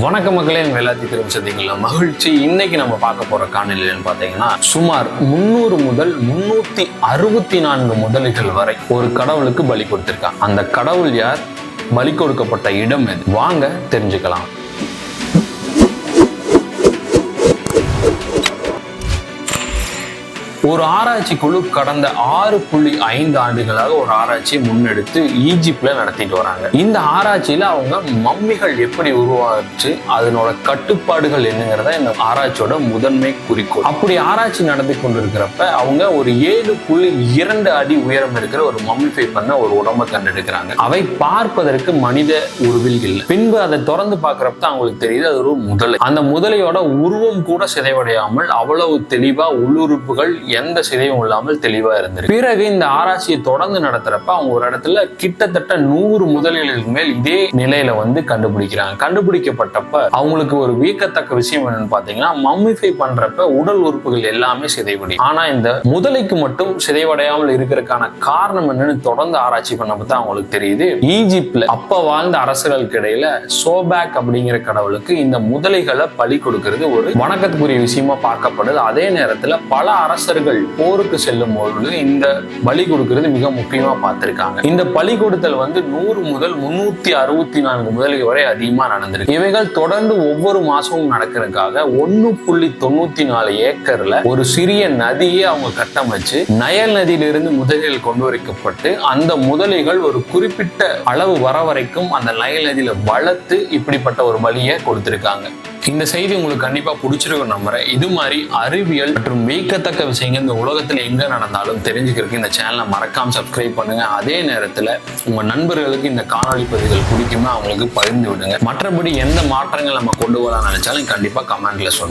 வணக்க மக்களே, வேளாத்தி திரும்ப சந்திக்கல மகிழ்ச்சி. இன்னைக்கு நம்ம பார்க்க போற காணொலின்னு பார்த்தீங்கன்னா, சுமார் 300 முதல் 364 முதலைகள் வரை ஒரு கடவுளுக்கு பலி கொடுத்திருக்காங்க. அந்த கடவுள் யார்? பலி கொடுக்கப்பட்ட இடம் எது? வாங்க தெரிஞ்சுக்கலாம். ஒரு ஆராய்ச்சி குழு கடந்த 6.5 ஆண்டுகளாக ஒரு ஆராய்ச்சியை முன்னெடுத்து ஈஜிப்ட்ல நடத்திட்டு வராங்க. இந்த ஆராய்ச்சியில அவங்க மம்மிகள் எப்படி உருவாச்சு, அதனோட கட்டுப்பாடுகள் என்னங்கிறத இந்த ஆராய்ச்சியோட முதன்மை குறிக்கோள். அப்படி ஆராய்ச்சி நடத்தி கொண்டிருக்கிறப்ப அவங்க ஒரு 7.2 அடி உயரம் இருக்கிற ஒரு மம்மிஃபை பண்ண ஒரு உடம்பை கண்டெடுக்கிறாங்க. அவை பார்ப்பதற்கு மனித உருவில் இல்லை. பின்பு அதை திறந்து பார்க்கறப்ப அவங்களுக்கு தெரியுது அது ஒரு முதலை. அந்த முதலையோட உருவம் கூட சிதைவடையாமல் அவ்வளவு தெளிவா உள்ளுறுப்புகள் எந்த சிதையும் இல்லாமல் தெளிவா இருந்திருக்கு. பிறகு இந்த ஆராய்ச்சியை தொடர்ந்து நடத்துறப்ப அவங்க ஒரு இடத்துல கிட்டத்தட்ட 100 முதலைகளுக்கு மேல் இதே நிலையில கண்டுபிடிக்கிறாங்க. கண்டுபிடிக்கப்பட்டப்ப அவங்களுக்கு ஒரு வியக்கத்தக்க விஷயம் என்னன்னு பாத்தீங்கன்னா, மம்மிஃபை பண்றப்ப உடல் உறுப்புகள் எல்லாமே சிதைவடையும். ஆனா இந்த முதலைக்கு மட்டும் சிதைவடையாமல் இருக்கிறதுக்கான காரணம் என்னன்னு தொடர்ந்து ஆராய்ச்சி பண்ணப்ப அவங்களுக்கு தெரியுது, ஈஜிப்ட்ல அப்ப வாழ்ந்த அரசர்களுக்கு இடையில சோபேக் அப்படிங்கிற கடவுளுக்கு இந்த முதலைகளை பலி கொடுக்கிறது ஒரு வணக்கத்துக்குரிய விஷயமா பார்க்கப்படுது. அதே நேரத்துல பல அரசர்கள் போருக்கு செல்லும் போது இந்த பலி கொடுக்கிறது மிக முக்கியமா பார்த்திருக்காங்க. இந்த பலி கொடுத்தல் 100 முதல் 364 முதலைகள் வரை அதிகமா நடந்திருக்கு. இவைகள் தொடர்ந்து ஒவ்வொரு மாசமும் நடக்கிறதுக்காக 1.94 ஏக்கர்ல ஒரு சிறிய நதியை அவங்க கட்டமைச்சு நயல் நதியிலிருந்து முதலைகள் கொண்டு வரப்பட்டு அந்த முதலைகள் ஒரு குறிப்பிட்ட அளவு வர வரைக்கும் அந்த நயல் நதியில வளர்த்து இப்படிப்பட்ட ஒரு பலியை கொடுத்திருக்காங்க. இந்த செய்தி உங்களுக்கு கண்டிப்பா பிடிச்சிருக்கும் நம்புறேன். இது மாதிரி அறிவியல் மற்றும் வியக்கத்தக்க விஷயங்கள் இந்த உலகத்துல எங்க நடந்தாலும் தெரிஞ்சுக்கிறதுக்கு இந்த சேனலை மறக்காம சப்ஸ்கிரைப் பண்ணுங்க. அதே நேரத்துல உங்க நண்பர்களுக்கு இந்த காணொலி பதிவுகள் பிடிக்குமா அவங்களுக்கு பகிர்ந்து விடுங்க. மற்றபடி எந்த மாற்றங்கள் நம்ம கொண்டு வரலாம் நினைச்சாலும் கண்டிப்பா கமெண்ட்ல சொல்லுங்க.